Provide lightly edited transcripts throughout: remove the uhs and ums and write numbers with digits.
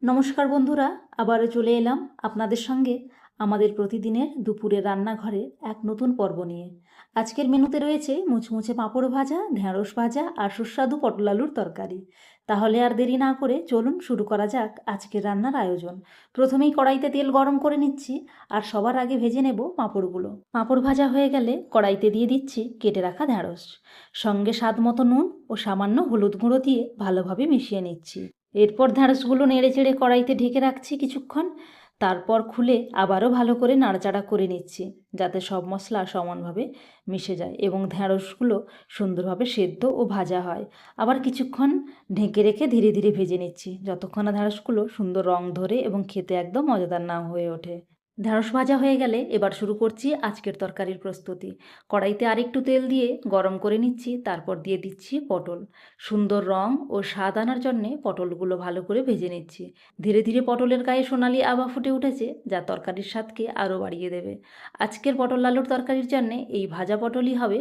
নমস্কার বন্ধুরা, আবারও চলে এলাম আপনাদের সঙ্গে আমাদের প্রতিদিনের দুপুরের রান্নাঘরে এক নতুন পর্ব নিয়ে। আজকের মেনুতে রয়েছে মুচমুচে পাঁপড় ভাজা, ঢ্যাঁড়স ভাজা আর সুস্বাদু পটল আলুর তরকারি। তাহলে আর দেরি না করে চলুন শুরু করা যাক আজকের রান্নার আয়োজন। প্রথমেই কড়াইতে তেল গরম করে নিচ্ছি আর সবার আগে ভেজে নেব পাঁপড়গুলো। পাঁপড় ভাজা হয়ে গেলে কড়াইতে দিয়ে দিচ্ছি কেটে রাখা ঢ্যাঁড়স, সঙ্গে স্বাদ মতো নুন ও সামান্য হলুদ গুঁড়ো দিয়ে ভালোভাবে মিশিয়ে নিচ্ছি। এরপর ঢ্যাঁড়সগুলো নেড়ে চেড়ে কড়াইতে ঢেকে রাখছি কিছুক্ষণ, তারপর খুলে আবারও ভালো করে নাড়াচাড়া করে নিচ্ছি যাতে সব মশলা সমানভাবে মিশে যায় এবং ঢ্যাঁড়সগুলো সুন্দরভাবে সেদ্ধ ও ভাজা হয়। আবার কিছুক্ষণ ঢেকে রেখে ধীরে ধীরে ভেজে নিচ্ছি যতক্ষণ না ঢ্যাঁড়সগুলো সুন্দর রং ধরে এবং খেতে একদম মজাদার না হয়ে ওঠে। ঢ্যাঁড়স ভাজা হয়ে গেলে এবার শুরু করছি আজকের তরকারির প্রস্তুতি। কড়াইতে আরেকটু তেল দিয়ে গরম করে নিচ্ছি, তারপর দিয়ে দিচ্ছি পটল। সুন্দর রং ও স্বাদ আনার জন্যে পটলগুলো ভালো করে ভেজে নিচ্ছি। ধীরে ধীরে পটলের গায়ে সোনালি আভা ফুটে উঠেছে, যা তরকারির স্বাদকে আরও বাড়িয়ে দেবে। আজকের পটল আলুর তরকারির জন্যে এই ভাজা পটলই হবে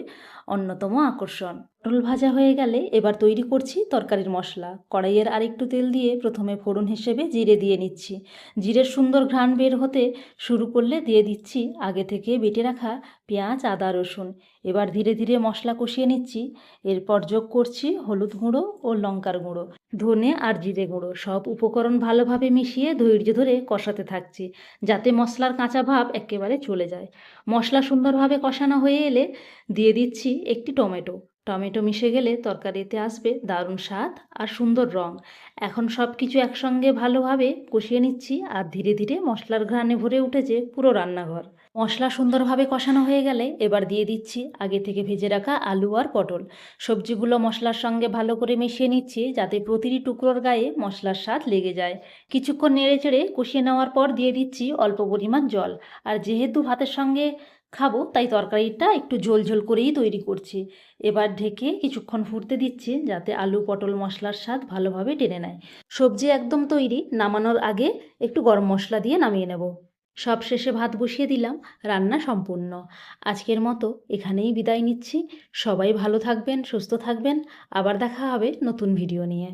অন্যতম আকর্ষণ। পটল ভাজা হয়ে গেলে এবার তৈরি করছি তরকারির মশলা। কড়াইয়ের আরেকটু তেল দিয়ে প্রথমে ফোড়ন হিসেবে জিরে দিয়ে নিচ্ছি। জিরের সুন্দর ঘ্রাণ বের হতে শুরু করলে দিয়ে দিচ্ছি আগে থেকে বেটে রাখা পেঁয়াজ, আদা, রসুন। এবার ধীরে ধীরে মশলা কষিয়ে নিচ্ছি। এরপর যোগ করছি হলুদ গুঁড়ো ও লঙ্কার গুঁড়ো, ধনে আর জিরে গুঁড়ো। সব উপকরণ ভালোভাবে মিশিয়ে ধৈর্য ধরে কষাতে থাকছি যাতে মশলার কাঁচা ভাব একেবারে চলে যায়। মশলা সুন্দরভাবে কষানো হয়ে এলে দিয়ে দিচ্ছি একটি টমেটো। টমেটো মিশে গেলে তরকারিতে আসবে দারুণ স্বাদ আর সুন্দর রং। এখন সব কিছু একসঙ্গে ভালোভাবে কষিয়ে নিচ্ছি আর ধীরে ধীরে মশলার ঘ্রাণে ভরে উঠেছে পুরো রান্নাঘর। মশলা সুন্দরভাবে কষানো হয়ে গেলে এবার দিয়ে দিচ্ছি আগে থেকে ভেজে রাখা আলু আর পটল। সবজিগুলো মশলার সঙ্গে ভালো করে মিশিয়ে নিচ্ছি যাতে প্রতিটি টুকরোর গায়ে মশলার স্বাদ লেগে যায়। কিছুক্ষণ নেড়ে চেড়ে কষিয়ে নেওয়ার পর দিয়ে দিচ্ছি অল্প পরিমাণ জল। আর যেহেতু ভাতের সঙ্গে খাবো তাই তরকারিটা একটু ঝোল ঝোল করেই তৈরি করছি। এবার ঢেকে কিছুক্ষণ ফুটতে দিচ্ছি যাতে আলু পটল মশলার স্বাদ ভালোভাবে টেনে নেয়। সবজি একদম তৈরি, নামানোর আগে একটু গরম মশলা দিয়ে নামিয়ে নেব। সব শেষে ভাত বসিয়ে দিলাম, রান্না সম্পূর্ণ। আজকের মতো এখানেই বিদায় নিচ্ছি। সবাই ভালো থাকবেন, সুস্থ থাকবেন। আবার দেখা হবে নতুন ভিডিও নিয়ে।